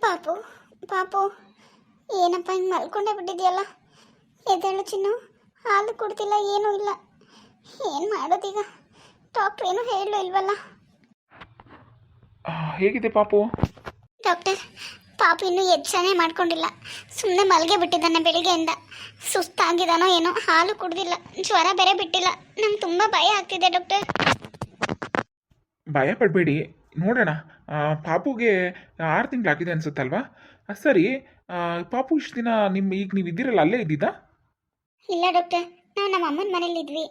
ಪಾಪು ಪಾಪು ಏನಪ್ಪ ಹಿಂಗೆ ಮಲ್ಕೊಂಡೇ ಬಿಟ್ಟಿದೆಯಲ್ಲ. ಎದ್ದೇಳು ಚಿನ್ನು, ಹಾಲು ಕೊಡ್ತಿಲ್ಲ, ಏನೂ ಇಲ್ಲ. ಏನು ಮಾಡೋದೀಗ? ಡಾಕ್ಟ್ರ್ ಏನೂ ಹೇಳಲು ಇಲ್ವಲ್ಲ. ಹೇಗಿದೆ ಪಾಪು? ಡಾಕ್ಟರ್, ಪಾಪು ಇನ್ನೂ ಎಚ್ಚರನೇ ಮಾಡ್ಕೊಂಡಿಲ್ಲ, ಸುಮ್ಮನೆ ಮಲ್ಗೆ ಬಿಟ್ಟಿದ್ದಾನೆ ಬೆಳಿಗ್ಗೆಯಿಂದ. ಸುಸ್ತಾಗಿದ್ದಾನೋ ಏನೋ, ಹಾಲು ಕುಡ್ದಿಲ್ಲ, ಜ್ವರ ಬೇರೆ ಬಿಟ್ಟಿಲ್ಲ. ನಂಗೆ ತುಂಬ ಭಯ ಆಗ್ತಿದೆ ಡಾಕ್ಟರ್. ಭಯ ಪಡಬೇಡಿ, ನೋಡೋಣ. ಪಾಪುಗೆ 6 ತಿಂಗಳಾಗಿದೆ ಅನ್ಸುತ್ತಲ್ವಾ? ಸರಿ. ಪಾಪು ಇಷ್ಟು ದಿನ ಈಗ ನೀವು ಇದ್ದೀರಲ್ಲ, ಅಲ್ಲೇ ಇದ್ದಿದ್ದಾ? ಇಲ್ಲ ಡಾಕ್ಟರ್, ನಾವು ನಮ್ಮ ಅಮ್ಮನ ಮನೇಲಿದ್ವಿ.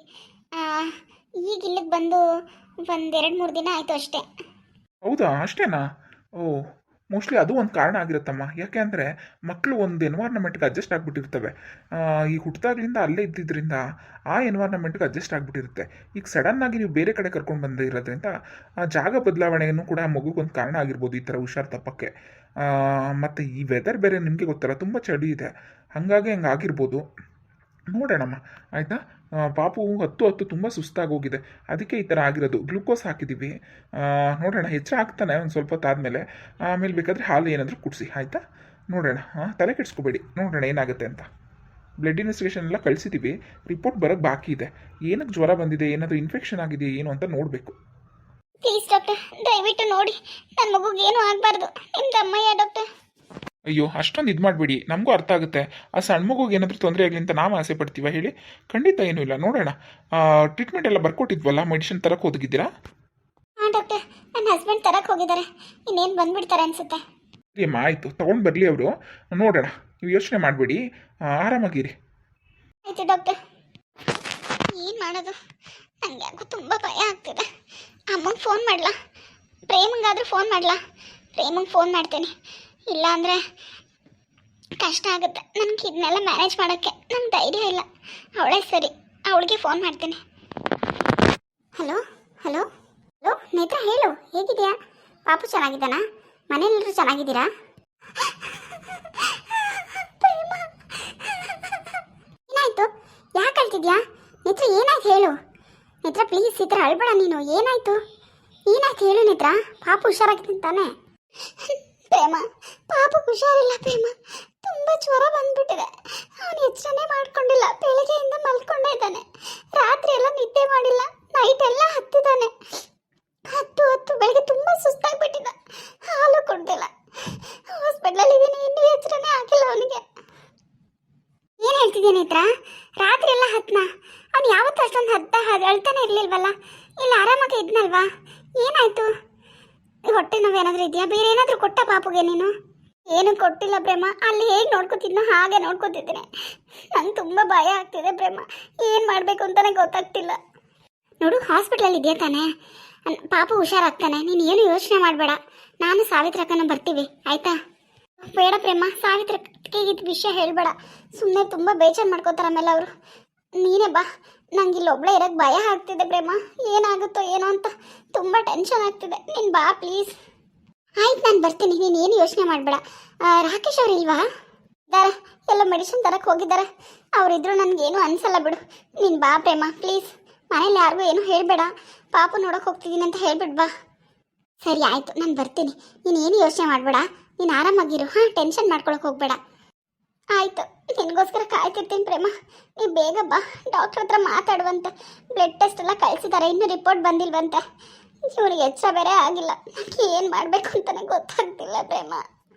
ಈಗ ಇಲ್ಲಿಗೆ ಬಂದು ಒಂದು 2-3 ದಿನ ಆಯಿತು ಅಷ್ಟೇ. ಹೌದಾ, ಅಷ್ಟೇನಾ? ಓ, ಮೋಸ್ಟ್ಲಿ ಅದು ಒಂದು ಕಾರಣ ಆಗಿರುತ್ತಮ್ಮ. ಯಾಕೆ ಅಂದರೆ ಮಕ್ಕಳು ಒಂದು ಎನ್ವೈರ್ನಮೆಂಟ್ಗೆ ಅಡ್ಜಸ್ಟ್ ಆಗಿಬಿಟ್ಟಿರ್ತವೆ. ಈ ಹುಟ್ಟಿದಾಗ್ಲಿಂದ ಅಲ್ಲೇ ಇದ್ದಿದ್ದರಿಂದ ಆ ಎನ್ವೈರ್ನಮೆಂಟ್ಗೆ ಅಡ್ಜಸ್ಟ್ ಆಗಿಬಿಟ್ಟಿರುತ್ತೆ. ಈಗ ಸಡನ್ನಾಗಿ ನೀವು ಬೇರೆ ಕಡೆ ಕರ್ಕೊಂಡು ಬಂದಿರೋದ್ರಿಂದ ಆ ಜಾಗ ಬದಲಾವಣೆಯನ್ನು ಕೂಡ ಆ ಮಗುಗೊಂದು ಕಾರಣ ಆಗಿರ್ಬೋದು ಈ ಥರ ಹುಷಾರು ತಪ್ಪಕ್ಕೆ. ಮತ್ತು ಈ ವೆದರ್ ಬೇರೆ ನಿಮಗೆ ಗೊತ್ತಲ್ಲ, ತುಂಬ ಚಳಿ ಇದೆ, ಹಾಗಾಗಿ ಹಂಗೆ ಆಗಿರ್ಬೋದು. ನೋಡೋಣಮ್ಮ, ಆಯಿತಾ? ಪಾಪು 10 ತುಂಬ ಸುಸ್ತಾಗಿ ಹೋಗಿದೆ, ಅದಕ್ಕೆ ಈ ಥರ ಆಗಿರೋದು. ಗ್ಲೂಕೋಸ್ ಹಾಕಿದ್ದೀವಿ, ನೋಡೋಣ ಹೆಚ್ಚು ಆಗ್ತಾನೆ ಒಂದು ಸ್ವಲ್ಪ ಹೊತ್ತಾದಮೇಲೆ. ಆಮೇಲೆ ಬೇಕಾದರೆ ಹಾಲು ಏನಾದರೂ ಕುಡಿಸಿ, ಆಯಿತಾ? ನೋಡೋಣ. ತಲೆ ಕೆಡಿಸ್ಕೋಬೇಡಿ, ನೋಡೋಣ ಏನಾಗುತ್ತೆ ಅಂತ. ಬ್ಲಡ್ ಇನ್ವೆಸ್ಟಿಗೇಷನ್ ಎಲ್ಲ ಕಳಿಸಿದ್ದೀವಿ, ರಿಪೋರ್ಟ್ ಬರೋಕ್ಕೆ ಬಾಕಿ ಇದೆ. ಏನಕ್ಕೆ ಜ್ವರ ಬಂದಿದೆ, ಏನಾದರೂ ಇನ್ಫೆಕ್ಷನ್ ಆಗಿದೆ ಏನು ಅಂತ ನೋಡಬೇಕು. ಪ್ಲೀಸ್ ಡಾಕ್ಟರ್, ದಯವಿಟ್ಟು ನೋಡಿ, ನನ್ನ ಮಗುಗೆ ಏನೂ ಆಗಬಾರ್ದು. ನಿಮ್ದು ಅಮ್ಮಯ್ಯ ಡಾಕ್ಟರ್. ಅಯ್ಯೋ, ಅಷ್ಟೊಂದು ಇದು ಮಾಡಬೇಡಿ, ನಮಗೂ ಅರ್ಥ ಆಗುತ್ತೆ. ಆ ಸಣ್ಣ ಮಗುಗೆ ಏನಾದರೂ ತೊಂದರೆ ಆಗಲಿ ಅಂತ ನಾವು ಆಸೆ ಪಡ್ತೀವ ಹೇಳಿ? ಖಂಡಿತ ಏನೂ ಇಲ್ಲ, ನೋಡೋಣ. ಟ್ರೀಟ್ಮೆಂಟ್ ಎಲ್ಲ ಬರ್ಕೊಟ್ಟಿದ್ವಲ್ಲ, ಮೆಡಿಸಿನ್ ತರಕ್ಕೆ ಹೋಗಿದ್ದೀರಾ? ಹಾಂ ಡಾಕ್ಟರ್, ನನ್ನ ಹಸ್ಬೆಂಡ್ ತರಕ್ಕೆ ಹೋಗಿದ್ದಾರೆ, ಇನ್ನೇನು ಬಂದುಬಿಡ್ತಾರೆ ಅನಿಸುತ್ತೆ. ಅಮ್ಮ ಆಯಿತು, ತೊಗೊಂಡು ಬರಲಿ ಅವರು, ನೋಡೋಣ. ನೀವು ಯೋಚನೆ ಮಾಡಬೇಡಿ, ಆರಾಮಾಗಿರಿ. ಆಯಿತು ಡಾಕ್ಟರ್. ಏನು ಮಾಡೋದು? ನನಗೆ ಯಾಕೋ ತುಂಬ ಭಯ ಆಗ್ತಿದೆ. ಅಮ್ಮಂಗೆ ಫೋನ್ ಮಾಡಲಾ? ಪ್ರೇಮಂಗಾದರೂ ಫೋನ್ ಮಾಡಲಾ? ಪ್ರೇಮಂಗೆ ಫೋನ್ ಮಾಡ್ತೇನೆ, ಇಲ್ಲ ಅಂದರೆ ಕಷ್ಟ ಆಗುತ್ತೆ ನನಗೆ ಇದನ್ನೆಲ್ಲ ಮ್ಯಾನೇಜ್ ಮಾಡೋಕ್ಕೆ. ನಂಗೆ ಧೈರ್ಯ ಇಲ್ಲ. ಅವಳೇ ಸರಿ, ಅವಳಿಗೆ ಫೋನ್ ಮಾಡ್ತೇನೆ. ಹಲೋ ಹಲೋ ಹಲೋ ನೇತ್ರ, ಹೇಳು, ಹೇಗಿದೆಯಾ? ಪಾಪು ಚೆನ್ನಾಗಿದ್ದಾನಾ? ಮನೇಲೆಲ್ಲರೂ ಚೆನ್ನಾಗಿದ್ದೀರಾ? ಏನಾಯ್ತು? ಯಾಕೆ ಅಳ್ತಿದ್ಯಾ ನೇತ್ರ? ಏನಾಯ್ತು ಹೇಳು ನೇತ್ರ, ಪ್ಲೀಸ್. ಈ ಥರ ಅಳ್ಬೇಡ ನೀನು. ಏನಾಯ್ತು ಹೇಳು ನೇತ್ರ. ಪಾಪು ಹುಷಾರಾಗಿದ್ದೀನಿ ತಾನೆ? ಪ್ರೇಮ, ಪಾಪು ಹುಷಾರಿಲ್ಲ ಪ್ರೇಮ, ತುಂಬ ಜ್ವರ ಬಂದ್ಬಿಟ್ಟಿದೆ. ಅವನು ಎಚ್ಚರನೇ ಮಾಡ್ಕೊಂಡಿಲ್ಲ, ಬೆಳಗ್ಗೆಯಿಂದ ಮಲ್ಕೊಂಡೇ ಇದ್ದಾನೆ. ರಾತ್ರಿ ಎಲ್ಲ ನಿದ್ದೆ ಮಾಡಿಲ್ಲ, ನೈಟ್ ಎಲ್ಲ ಹತ್ತಿದ್ದಾನೆ. ಹತ್ತು ಬೆಳಗ್ಗೆ ತುಂಬ ಸುಸ್ತಾಗ್ಬಿಟ್ಟಿದ್ದ, ಹಾಲು ಕೊಡ್ತಿಲ್ಲ. ಹಾಸ್ಪಿಟ್ಲಲ್ಲಿ ಇದ್ದೀನಿ, ಇನ್ನೂ ಎಚ್ಚರನೇ ಆಗಿಲ್ಲ ಅವನಿಗೆ. ಏನು ಹೇಳ್ತಿದ್ಯಾ ನೇತ್ರ? ರಾತ್ರಿ ಎಲ್ಲ ಹತ್ನ? ಅವ್ನು ಯಾವತ್ತೂ ಅಷ್ಟೊಂದು ಅಳ್ತಾನೆ ಇರಲಿಲ್ವಲ್ಲ, ಇಲ್ಲ ಆರಾಮಾಗಿ ಇದ್ನಲ್ವಾ? ಏನಾಯ್ತು? ಹೊಟ್ಟೆ ನೋವು ಏನಾದರೂ ಇದೆಯಾ? ಬೇರೆ ಏನಾದರೂ ಕೊಟ್ಟ ಪಾಪುಗೆ ನೀನು? ಏನು ಕೊಟ್ಟಿಲ್ಲ ಪ್ರೇಮ, ಅಲ್ಲಿ ಹೇಗೆ ನೋಡ್ಕೊತಿದ್ನೋ ಹಾಗೆ ನೋಡ್ಕೊತಿದ್ದೀನಿ. ನಂಗೆ ತುಂಬ ಭಯ ಆಗ್ತಿದೆ ಪ್ರೇಮ, ಏನು ಮಾಡಬೇಕು ಅಂತಲೇ ಗೊತ್ತಾಗ್ತಿಲ್ಲ. ನೋಡು, ಹಾಸ್ಪಿಟ್ಲಲ್ಲಿ ಇದೆಯಾ ತಾನೇ? ಪಾಪು ಹುಷಾರಾಗ್ತಾನೆ, ನೀನು ಏನು ಯೋಚನೆ ಮಾಡಬೇಡ. ನಾನು ಸಾವಿತ್ರಕ್ಕನ ಬರ್ತೀವಿ, ಆಯಿತಾ? ಬೇಡ ಪ್ರೇಮ, ಸಾವಿತ್ರಕ್ಕೆ ಇದು ವಿಷಯ ಹೇಳಬೇಡ, ಸುಮ್ಮನೆ ತುಂಬ ಬೇಜಾರು ಮಾಡ್ಕೋತಾರೆ ಆಮೇಲೆ ಅವರು. ನೀನೇ ಬಾ, ನಂಗೆ ಇಲ್ಲೊಬ್ಳೆ ಇರೋಕ್ಕೆ ಭಯ ಆಗ್ತಿದೆ ಪ್ರೇಮ. ಏನಾಗುತ್ತೋ ಏನೋ ಅಂತ ತುಂಬ ಟೆನ್ಷನ್ ಆಗ್ತಿದೆ. ನೀನು ಬಾ ಪ್ಲೀಸ್. ಆಯ್ತು, ನಾನು ಬರ್ತೀನಿ, ನೀನು ಏನು ಯೋಚನೆ ಮಾಡಬೇಡ. ರಾಕೇಶ್ ಅವ್ರು ಇಲ್ವಾ? ಇದ್ದಾರೆ, ಎಲ್ಲ ಮೆಡಿಸಿನ್ ತರಕ್ಕೆ ಹೋಗಿದ್ದಾರೆ. ಅವರಿದ್ರು ನನಗೇನು ಅನಿಸಲ್ಲ ಬಿಡು. ನೀನು ಬಾ ಪ್ರೇಮ ಪ್ಲೀಸ್. ಮನೇಲಿ ಯಾರಿಗೂ ಏನೂ ಹೇಳಬೇಡ, ಪಾಪು ನೋಡೋಕೆ ಹೋಗ್ತಿದ್ದೀನಿ ಅಂತ ಹೇಳ್ಬಿಟ್ಟು ಬಾ. ಸರಿ ಆಯಿತು, ನಾನು ಬರ್ತೀನಿ, ನೀನು ಏನು ಯೋಚನೆ ಮಾಡಬೇಡ, ನೀನು ಆರಾಮಾಗಿರು. ಹಾಂ, ಟೆನ್ಷನ್ ಮಾಡ್ಕೊಳಕ್ಕೆ ಹೋಗಬೇಡ. ಆಯಿತು, ನಿನಗೋಸ್ಕರ ಕಾಯ್ತಿರ್ತೀನಿ ಪ್ರೇಮ. ನೀವು ಬೇಗ ಬಾ, ಡಾಕ್ಟ್ರ್ ಹತ್ರ ಮಾತಾಡುವಂತೆ. ಬ್ಲಡ್ ಟೆಸ್ಟ್ ಎಲ್ಲ ಕಳಿಸಿದ್ದಾರೆ, ಇನ್ನೂ ರಿಪೋರ್ಟ್ ಬಂದಿಲ್ವಂತೆ. ಇವ್ರಿಗೆ ಎಚ್ಚರ ಬೇರೆ ಆಗಿಲ್ಲ. ನನಗೆ ಏನು ಮಾಡಬೇಕು ಅಂತಲೇ ಗೊತ್ತಾಗ್ತಿಲ್ಲ ಪ್ರೇಮ.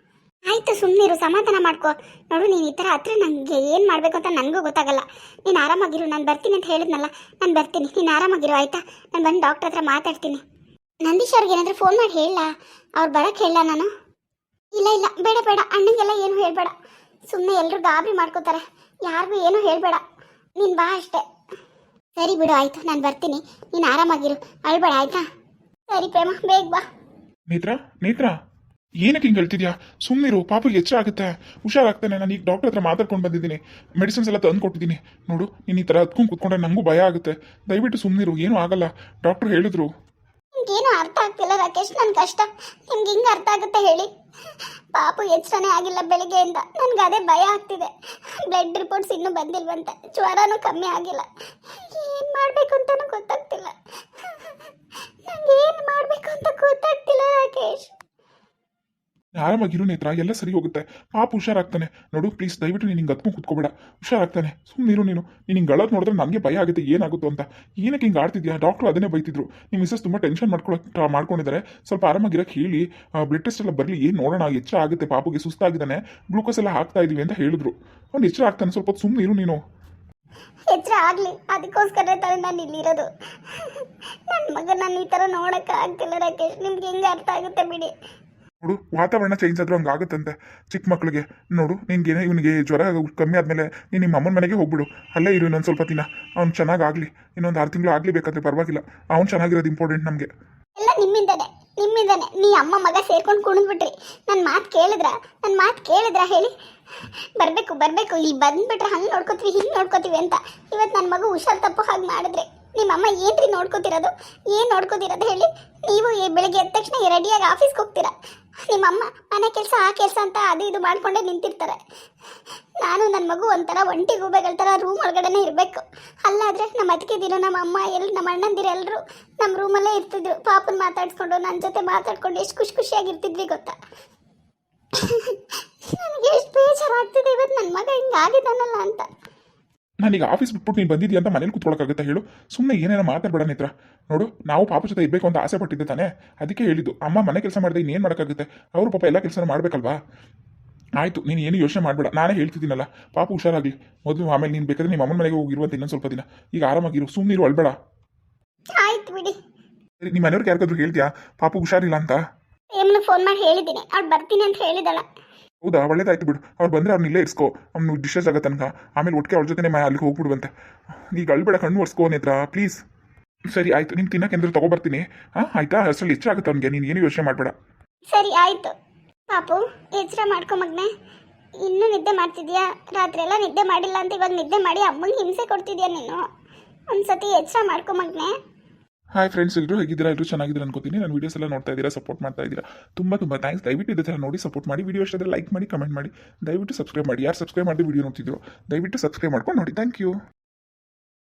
ಆಯಿತು, ಸುಮ್ಮನಿರು, ಸಮಾಧಾನ ಮಾಡ್ಕೊ. ನೋಡು, ನೀನು ಈ ಥರ ಹತ್ರ ನನಗೆ ಏನು ಮಾಡಬೇಕು ಅಂತ ನನಗೂ ಗೊತ್ತಾಗಲ್ಲ. ನೀನು ಆರಾಮಾಗಿರು, ನಾನು ಬರ್ತೀನಿ ಅಂತ ಹೇಳಿದ್ನಲ್ಲ, ನಾನು ಬರ್ತೀನಿ, ನೀನು ಆರಾಮಾಗಿರು ಆಯಿತಾ? ನಾನು ಬಂದು ಡಾಕ್ಟ್ರ್ ಹತ್ರ ಮಾತಾಡ್ತೀನಿ. ನಂದೀಶ್ ಅವ್ರಿಗೆ ಏನಾದರೂ ಫೋನ್ ಮಾಡಿ ಹೇಳಲ್ಲ? ಅವ್ರು ಬರೋಕ್ಕೆ ಹೇಳಲ್ಲ ನಾನು? ಇಲ್ಲ ಬೇಡ ಬೇಡ, ಅಣ್ಣಂಗೆಲ್ಲ ಏನು ಹೇಳಬೇಡ. ಸುಮ್ಮನೆ ಎಲ್ಲರೂ ಗಾಬರಿ ಮಾಡ್ಕೋತಾರೆ, ಯಾರಿಗೂ ಏನೂ ಹೇಳಬೇಡ. ನೀನು ಬಾ ಅಷ್ಟೇ. ಸರಿ ಬಿಡು, ಆಯಿತು, ನಾನು ಬರ್ತೀನಿ, ನೀನು ಆರಾಮಾಗಿರು, ಅಳ್ಬೇಡ ಆಯಿತಾ? ಸರಿ ಪ್ರೇಮ, ಬೇಗ ಬಾ. ನೇತ್ರ, ಏನಕ್ಕೆ ಹಿಂಗೆ ಹೇಳ್ತಿದ್ಯಾ? ಸುಮ್ಮನಿರು, ಪಾಪಿಗೆ ಎಚ್ಚರ ಆಗುತ್ತೆ, ಹುಷಾರಾಗ್ತಾನೆ. ನಾನು ಈಗ ಡಾಕ್ಟರ್ ಹತ್ರ ಮಾತಾಡ್ಕೊಂಡು ಬಂದಿದ್ದೀನಿ, ಮೆಡಿಸಿನ್ಸ್ ಎಲ್ಲ ತಂದು ಕೊಟ್ಟಿದ್ದೀನಿ. ನೋಡು, ನೀನು ಈ ಥರ ಹತ್ಕೊಂಡು ಕೂತ್ಕೊಂಡ್ರೆ ನನಗೂ ಭಯ ಆಗುತ್ತೆ. ದಯವಿಟ್ಟು ಸುಮ್ಮನಿರು, ಏನೂ ಆಗಲ್ಲ, ಡಾಕ್ಟ್ರು ಹೇಳಿದ್ರು. ನಿಮ್ಗೇನು ಅರ್ಥ ಆಗ್ತಿಲ್ಲ ರಾಕೇಶ್, ನನ್ನ ಕಷ್ಟ ನಿಮ್ಗೆ ಹಿಂಗೆ ಅರ್ಥ ಆಗುತ್ತೆ ಹೇಳಿ? ಪಾಪು ಎಚ್ಚರನೇ ಆಗಿಲ್ಲ ಬೆಳಿಗ್ಗೆಯಿಂದ, ನನಗೆ ಅದೇ ಭಯ ಆಗ್ತಿದೆ. ಬ್ಲಡ್ ರಿಪೋರ್ಟ್ಸ್ ಇನ್ನೂ ಬಂದಿಲ್ವಂತೆ, ಜ್ವರನೂ ಕಮ್ಮಿ ಆಗಿಲ್ಲ. ಏನು ಮಾಡಬೇಕು ಅಂತಲೂ ಗೊತ್ತಾಗ್ತಿಲ್ಲ. ನನಗೆ ಏನು ಮಾಡಬೇಕು ಅಂತ ಗೊತ್ತಾಗ್ತಿಲ್ಲ ರಾಕೇಶ್. ಆರಾಮಾಗಿರು ನೇತ್ರ, ಎಲ್ಲ ಸರಿ ಹೋಗುತ್ತೆ. ಪಾಪ ಹುಷಾರಾಗ್ತಾನೆ. ನೋಡು ಪ್ಲೀಸ್ ದಯವಿಟ್ಟು ನೀನು ಹಿಂಗೆ ಹತ್ಕೊಂಡು ಕುತ್ಕೋಬೇಡ. ಹುಷಾರಾಗ್ತಾನೆ. ಸುಮ್ಮನಿರು ನೀನು. ನೀನು ಹಿಂಗೆ ಅಳೋದು ನೋಡಿದ್ರೆ ನನಗೆ ಭಯ ಆಗುತ್ತೆ ಏನಾಗುತ್ತೋ ಅಂತ. ಏನಕ್ಕೆ ಹಿಂಗೆ ಆಡ್ತಿದ್ಯಾ? ಡಾಕ್ಟ್ರು ಅದನ್ನೇ ಬೈತಿದ್ರು. ನಿಮ್ಮ ಮಿಸಸ್ ತುಂಬ ಟೆನ್ಷನ್ ಮಾಡ್ಕೊಂಡಿದ್ದಾರೆ. ಸ್ವಲ್ಪ ಆರಾಮಾಗಿರೋಕ್ಕೆ ಹೇಳಿ, ಬ್ಲಡ್ ಟೆಸ್ಟ್ ಎಲ್ಲ ಬರಲಿ, ಏನು ನೋಡೋಣ, ಎಚ್ಚರ ಆಗುತ್ತೆ. ಪಾಪುಗೆ ಸುಸ್ತಾಗಿದ್ದಾನೆ, ಗ್ಲೂಕೋಸ್ ಎಲ್ಲ ಹಾಕ್ತಾ ಇದೀವಿ ಅಂತ ಹೇಳಿದ್ರು. ಅವ್ನು ಎಚ್ಚರ ಆಗ್ತಾನೆ. ಸ್ವಲ್ಪ ಹೊತ್ತು ಸುಮ್ಮನಿರು ನೀನು. ಎಚ್ಚರ ಆಗಲಿ, ಅದಕ್ಕೋಸ್ಕರ ತಾನೇ ನಾನು ಇಲ್ಲಿರೋದು. ನನ್ನ ಮಗ ನಾನು ಈ ಥರ ನೋಡೋಕ್ಕೆ ಆಗ್ತಿಲ್ಲ ರಾಕೇಶ್. ನಿಮ್ಗೆ ಹೆಂಗೆ ಅರ್ಥ ಆಗುತ್ತೆ ಬಿಡಿ. ನೋಡು ವಾತಾವರಣ ಚೇಂಜ್ ಆದ್ರೂ ಹಂಗಾಗುತ್ತಂತೆ ಚಿಕ್ಕ ಮಕ್ಳಿಗೆ. ನೋಡು ನಿನ್ಗೇನೆ ಇವನಿಗೆ ಜ್ವರ ಕಮ್ಮಿ ಆದಮೇಲೆ ನೀನು ನಿಮ್ಮ ಅಮ್ಮನ ಮನೆಗೆ ಹೋಗ್ಬಿಡು. ಅಲ್ಲೇ ಇರು ಇನ್ನೊಂದು ಸ್ವಲ್ಪ ದಿನ. ಅವ್ನು ಚೆನ್ನಾಗಾಗಲಿ, ಇನ್ನೊಂದು 6 ತಿಂಗಳು ಆಗಲಿ ಬೇಕಾದ್ರೆ ಪರವಾಗಿಲ್ಲ. ಅವ್ನು ಚೆನ್ನಾಗಿರೋದು ಇಂಪಾರ್ಟೆಂಟ್ ನಮಗೆ. ಎಲ್ಲ ನಿಮ್ಮಿಂದನೇ. ನೀ ಅಮ್ಮ ಮಗ ಸೇರ್ಕೊಂಡು ಕುಣಿದ್ಬಿಟ್ರಿ. ನನ್ನ ಮಾತು ಕೇಳಿದ್ರ ಹೇಳಿ. ಬರಬೇಕು ಇಲ್ಲಿ ಬಂದ್ಬಿಟ್ರೆ ಹಂಗೆ ನೋಡ್ಕೋತೀವಿ ಹಿಂಗೆ ನೋಡ್ಕೋತೀವಿ ಅಂತ. ಇವತ್ತು ನನ್ನ ಮಗು ಹುಷಾರು ತಪ್ಪು ಹಾಗೆ ಮಾಡಿದ್ರೆ ನಿಮ್ಮಮ್ಮ ಏನ್ರಿ ನೋಡ್ಕೋತಿರೋದು? ಏನು ನೋಡ್ಕೋತಿರೋದು ಹೇಳಿ? ನೀವು ಬೆಳಿಗ್ಗೆ ಎದ್ದ ತಕ್ಷಣ ರೆಡಿಯಾಗಿ ಆಫೀಸ್ಗೆ ಹೋಗ್ತೀರಾ. ನಿಮ್ಮಮ್ಮ ಮನೆ ಕೆಲಸ ಆ ಕೆಲಸ ಅಂತ ಅದು ಇದು ಮಾಡ್ಕೊಂಡೇ ನಿಂತಿರ್ತಾರೆ. ನಾನು ನನ್ನ ಮಗು ಒಂಥರ ಒಂಟಿ ಗೂಬೆಗಳ ಥರ ರೂಮ್ ಒಳಗಡೆನೇ ಇರಬೇಕು. ಅಲ್ಲಾದರೆ ನಮ್ಮ ಅತ್ತಿಗೆದಿರು, ನಮ್ಮ ಅಮ್ಮ ನಮ್ಮ ಅಣ್ಣಂದಿರು ಎಲ್ಲರೂ ನಮ್ಮ ರೂಮಲ್ಲೇ ಇರ್ತಿದ್ರು. ಪಾಪನ ಮಾತಾಡ್ಸ್ಕೊಂಡು ನನ್ನ ಜೊತೆ ಮಾತಾಡ್ಕೊಂಡು ಎಷ್ಟು ಖುಷಿಯಾಗಿರ್ತಿದ್ವಿ ಗೊತ್ತಾ? ನನಗೆ ಎಷ್ಟು ಬೇಜಾರಾಗ್ತಿದೆ ಇವತ್ತು ನನ್ನ ಮಗ ಹಿಂಗಾಗಿದ್ದಾನಲ್ಲ ಅಂತ. ನಾನೀಗ ಆಫೀಸ್ ಬಿಟ್ಬಿಟ್ಟು ನೀನು ಬಂದಿದ್ದೀಯ ಅಂತ ಮನೇಲಿ ಕೂತ್ಕೊಳ್ಳೋಕ್ಕಾಗುತ್ತೆ ಹೇಳು? ಸುಮ್ಮನೆ ಏನೇನೋ ಮಾತಾಡಬೇಡ ನೇತ್ರ. ನೋಡು ನಾವು ಪಾಪ ಜೊತೆ ಇರಬೇಕು ಅಂತ ಆಸೆ ಪಟ್ಟಿದ್ದೆ ತಾನೇ, ಅದಕ್ಕೆ ಹೇಳಿದ್ದು. ಅಮ್ಮ ಮನೆ ಕೆಲಸ ಮಾಡಿದೆ ಇನ್ನೇನು ಮಾಡೋಕ್ಕಾಗುತ್ತೆ? ಅವರು ಪಾಪ ಎಲ್ಲ ಕೆಲಸನೂ ಮಾಡಬೇಕಲ್ವಾ? ಆಯಿತು, ನೀನು ಏನು ಯೋಚನೆ ಮಾಡಬೇಡ. ನಾನೇ ಹೇಳ್ತಿದ್ದೀನಲ್ಲ, ಪಾಪ ಹುಷಾರಾಗಲಿ ಮೊದಲು. ಆಮೇಲೆ ನೀನು ಬೇಕಾದ್ರೆ ನಿಮ್ಮ ಅಮ್ಮನ ಮನೆಗೆ ಹೋಗಿರುವಂತ ಇನ್ನೊಂದು ಸ್ವಲ್ಪ ದಿನ. ಈಗ ಆರಾಮಾಗಿರು, ಸುಮ್ಮನಿರು, ಅಳ್ಬೇಡ. ಆಯ್ತು ಬಿಡಿ. ಸರಿ, ನಿಮ್ಮ ಮನೆಯವ್ರಿಗೆ ಯಾರಿಗಾದ್ರೂ ಹೇಳ್ತೀಯಾ ಪಾಪ ಹುಷಾರಿಲ್ಲ ಅಂತ? ಏಮನ್ನು ಫೋನ್ ಮಾಡಿ ಹೇಳಿದ್ದೀನಿ, ಅವ್ಳು ಬರ್ತೀನಿ ಅಂತ ಹೇಳಿದಳ. ಹೌದಾ, ಒಳ್ಳೇದಾಯ್ತು ಬಿಡು. ಅವ್ರು ಬಂದರೆ ಅವ್ರನ್ನ ಇಲ್ಲೇ ಇರಿಸ್ಕೋ. ಅವ್ನು ಡಿಸ್ಚಾರ್ಜ್ ಆಗೋ ತನಕ. ಆಮೇಲೆ ಒಟ್ಟಿಗೆ ಅವ್ರ ಜೊತೆ ಅಲ್ಲಿಗೆ ಹೋಗ್ಬಿಡುವಂತೆ. ಈಗ ಅಳ್ಬೇಡ, ಕಣ್ಣು ಒರೆಸ್ಕೋ ನೇತ್ರ ಪ್ಲೀಸ್. ಸರಿ ಆಯಿತು, ನೀನು ತಿನ್ನೋಕೆಂದ್ರೆ ತೊಗೊಬರ್ತೀನಿ. ಆಯಿತಾ? ಅಷ್ಟರಲ್ಲಿ ಎಚ್ಚರ ಆಗುತ್ತೆ ಅವ್ನಿಗೆ. ನೀನು ಏನು ಯೋಚನೆ ಮಾಡಬೇಡ. ಸರಿ ಆಯಿತು. ಪಾಪು ಎಚ್ಚರ ಮಾಡ್ಕೊ ಮಗನೆ. ಇನ್ನೂ ನಿದ್ದೆ ಮಾಡ್ತಿದ್ಯಾ? ರಾತ್ರಿ ಎಲ್ಲ ನಿದ್ದೆ ಮಾಡಿಲ್ಲ ಅಂತ ಇವಾಗ ನಿದ್ದೆ ಮಾಡಿ ಅಮ್ಮಂಗೆ ಹಿಂಸೆ ಕೊಡ್ತಿದ್ಯಾ ನೀನು. ಒಂದ್ಸತಿ ಎಚ್ಚರ ಮಾಡ್ಕೊ ಮಗನೆ. ಹಾಯ್ ಫ್ರೆಂಡ್ಸ್, ಎಲ್ಲರೂ ಹೇಗಿದ್ದೀರಾ? ಎಲ್ಲರೂ ಚೆನ್ನಾಗಿದ್ದೀರಾ ಅನ್ಕೋತೀನಿ. ನಾನು ವೀಡಿಯೋಸ್ ಎಲ್ಲ ನೋಡ್ತಾ ಇದ್ದೀರಾ, ಸಪೋರ್ಟ್ ಮಾಡ್ತಾ ಇದ್ದೀರಾ. ತುಂಬ ಥ್ಯಾಂಕ್ಸ್. ದಯವಿಟ್ಟು ಇದೇ ಥರ ನೋಡಿ ಸಪೋರ್ಟ್ ಮಾಡಿ. ವೀಡಿಯೋ ಇಷ್ಟಾದರೆ ಲೈಕ್ ಮಾಡಿ, ಕಮೆಂಟ್ ಮಾಡಿ, ದಯವಿಟ್ಟು ಸಬ್ಸ್ಕ್ರೈಬ್ ಮಾಡಿ. ಯಾರು ಸಬ್ಸ್ಕ್ರೈಬ್ ಮಾಡಿ ವೀಡಿಯೋ ನೋಡ್ತಿದ್ರು ದಯವಿಟ್ಟು ಸಬ್ಸ್ಕ್ರೈಬ್ ಮಾಡ್ಕೊಂಡು ನೋಡಿ. Thank you.